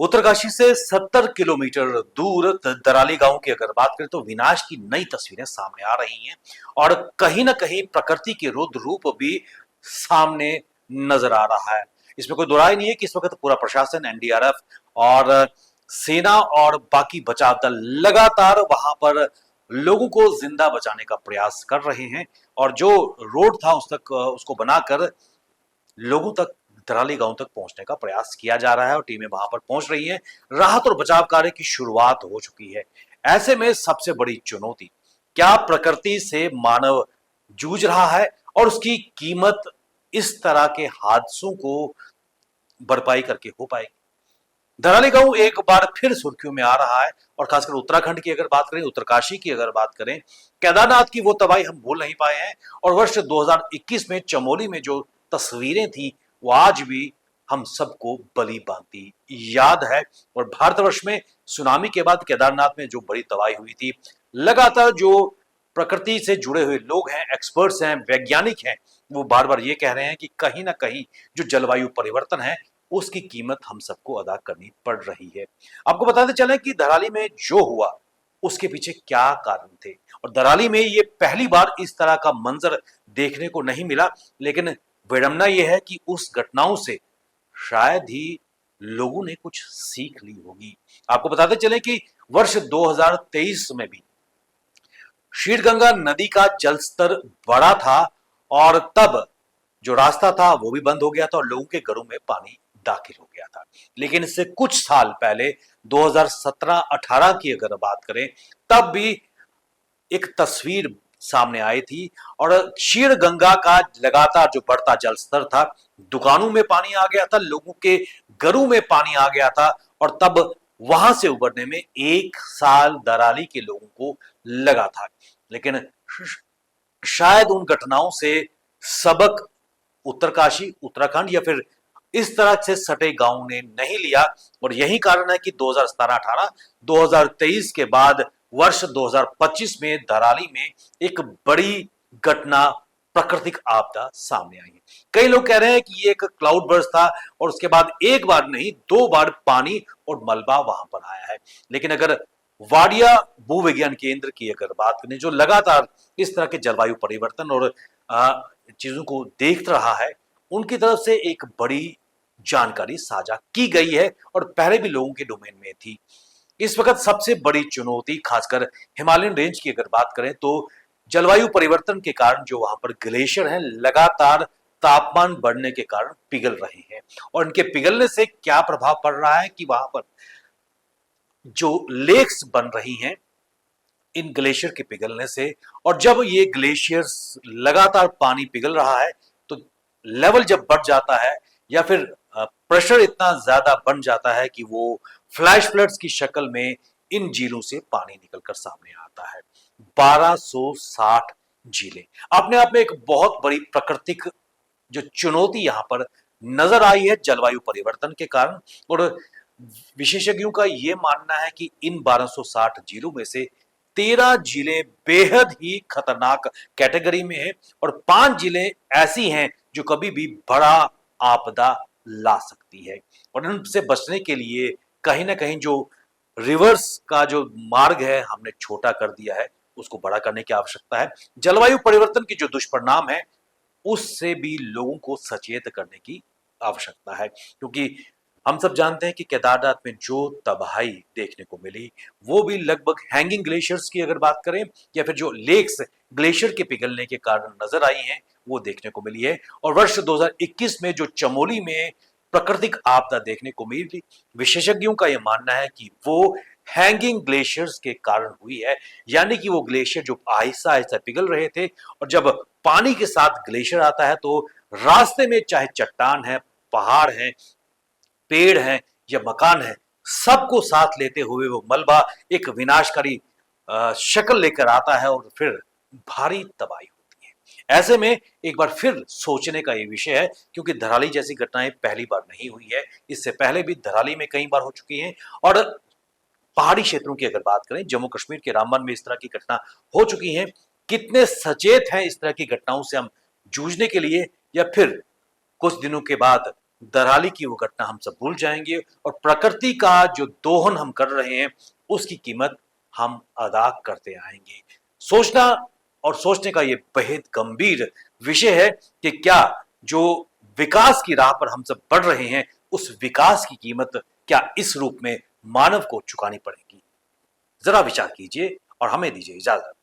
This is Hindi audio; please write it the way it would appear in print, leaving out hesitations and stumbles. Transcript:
उत्तरकाशी से 70 किलोमीटर दूर दराली गांव की अगर बात करें तो विनाश की नई तस्वीरें सामने आ रही हैं और कहीं ना कहीं प्रकृति के रुद्र रूप भी सामने नजर आ रहा है। इसमें कोई दुराई नहीं है कि इस वक्त पूरा प्रशासन, एनडीआरएफ और सेना और बाकी बचाव दल लगातार वहां पर लोगों को जिंदा बचाने का प्रयास कर रहे हैं और जो रोड था उस तक उसको बनाकर लोगों तक, दराली गांव तक पहुंचने का प्रयास किया जा रहा है और टीमें वहां पर पहुंच रही हैं। राहत और बचाव कार्य की शुरुआत हो चुकी है। ऐसे में सबसे बड़ी चुनौती, क्या प्रकृति से मानव जूझ रहा है और उसकी कीमत इस तरह के हादसों को भरपाई करके हो पाएगी? दराली गांव एक बार फिर सुर्खियों में आ रहा है और खासकर उत्तराखंड की अगर बात करें, उत्तरकाशी की अगर बात करें, केदारनाथ की वो तबाही हम भूल नहीं पाए हैं और वर्ष 2021 में चमोली में जो तस्वीरें थी वो आज भी हम सबको बली बांधती याद है। और भारतवर्ष में सुनामी के बाद केदारनाथ में जो बड़ी तबाही हुई थी, लगातार जो प्रकृति से जुड़े हुए लोग हैं, एक्सपर्ट्स हैं, वैज्ञानिक हैं, वो बार बार ये कह रहे हैं कि कहीं ना कहीं जो जलवायु परिवर्तन है उसकी कीमत हम सबको अदा करनी पड़ रही है। आपको बताते चलें कि दराली में जो हुआ उसके पीछे क्या कारण थे और दराली में ये पहली बार इस तरह का मंजर देखने को नहीं मिला, लेकिन विडंबना यह है कि उस घटनाओं से शायद ही लोगों ने कुछ सीख ली होगी। आपको बताते चलें कि वर्ष 2023 में भी शीतगंगा नदी का जलस्तर बढ़ा था और तब जो रास्ता था वो भी बंद हो गया था और लोगों के घरों में पानी दाखिल हो गया था। लेकिन इससे कुछ साल पहले 2017-18 की अगर बात करें, तब भी एक तस्वीर सामने आई थी और क्षीर गंगा का लगातार जो बढ़ता जलस्तर था, दुकानों में पानी आ गया था, लोगों के घरों में पानी आ गया था और तब वहां से उबरने में 1 साल दराली के लोगों को लगा था। लेकिन शायद उन घटनाओं से सबक उत्तरकाशी, उत्तराखंड या फिर इस तरह से सटे गांव ने नहीं लिया और यही कारण है कि 2017-18, 2023 के बाद वर्ष 2025 में दराली में एक बड़ी घटना, प्राकृतिक आपदा सामने आई है। कई लोग कह रहे हैं कि ये एक क्लाउड बर्स्ट था और उसके बाद एक बार नहीं 2 बार पानी और मलबा वहां पर आया है। लेकिन अगर वाडिया भूविज्ञान केंद्र की अगर बात करें, जो लगातार इस तरह के जलवायु परिवर्तन और चीजों को देख रहा है, उनकी तरफ से एक बड़ी जानकारी साझा की गई है और पहले भी लोगों के डोमेन में थी। इस वक्त सबसे बड़ी चुनौती खासकर हिमालयन रेंज की अगर बात करें तो जलवायु परिवर्तन के कारण जो वहां पर ग्लेशियर हैं, लगातार तापमान बढ़ने के कारण पिघल रहे हैं और इनके पिघलने से क्या प्रभाव पड़ रहा है कि वहां पर जो लेक्स बन रही हैं इन ग्लेशियर के पिघलने से, और जब ये ग्लेशियर्स लगातार पानी पिघल रहा है तो लेवल जब बढ़ जाता है या फिर प्रेशर इतना ज्यादा बन जाता है कि वो फ्लैश फ्लड्स की शक्ल में इन झीलों से पानी निकलकर सामने आता है। 1260 झीलें अपने आप में एक बहुत बड़ी प्राकृतिक जो चुनौती यहां पर नजर आई है जलवायु परिवर्तन के कारण। और विशेषज्ञों का यह मानना है कि इन 1260 झीलों में से 13 झीलें बेहद ही खतरनाक कैटेगरी में है और 5 झीलें ऐसी हैं जो कभी भी बड़ा आपदा ला सकती है और इनसे बचने के लिए कहीं ना कहीं जो रिवर्स का जो मार्ग है हमने छोटा कर दिया है, उसको बड़ा करने की आवश्यकता है। जलवायु परिवर्तन की जो दुष्परिणाम है उससे भी लोगों को सचेत करने की आवश्यकता है, क्योंकि हम सब जानते हैं कि केदारनाथ में जो तबाही देखने को मिली वो भी लगभग हैंगिंग ग्लेशियर्स की अगर बात करें या फिर जो लेक्स ग्लेशियर के पिघलने के कारण नजर आई हैं वो देखने को मिली है। और वर्ष 2021 में जो चमोली में प्राकृतिक आपदा देखने को मिली, विशेषज्ञों का यह मानना है कि वो हैंगिंग ग्लेशियर्स के कारण हुई है, यानी कि वो ग्लेशियर जो आहिस्ता आहिस्ता पिघल रहे थे और जब पानी के साथ ग्लेशियर आता है तो रास्ते में चाहे चट्टान है, पहाड़ है, पेड़ हैं या मकान है, सबको साथ लेते हुए वो मलबा एक विनाशकारी शक्ल लेकर आता है और फिर भारी तबाही होती है। ऐसे में एक बार फिर सोचने का ये विषय है, क्योंकि धराली जैसी घटनाएं पहली बार नहीं हुई है, इससे पहले भी धराली में कई बार हो चुकी हैं और पहाड़ी क्षेत्रों की अगर बात करें, जम्मू कश्मीर के रामबन में इस तरह की घटना हो चुकी है। कितने सचेत हैं इस तरह की घटनाओं से हम जूझने के लिए, या फिर कुछ दिनों के बाद दराली की वो घटना हम सब भूल जाएंगे और प्रकृति का जो दोहन हम कर रहे हैं उसकी कीमत हम अदा करते आएंगे। सोचना और सोचने का ये बेहद गंभीर विषय है कि क्या जो विकास की राह पर हम सब बढ़ रहे हैं उस विकास की कीमत क्या इस रूप में मानव को चुकानी पड़ेगी। जरा विचार कीजिए और हमें दीजिए इजाजत।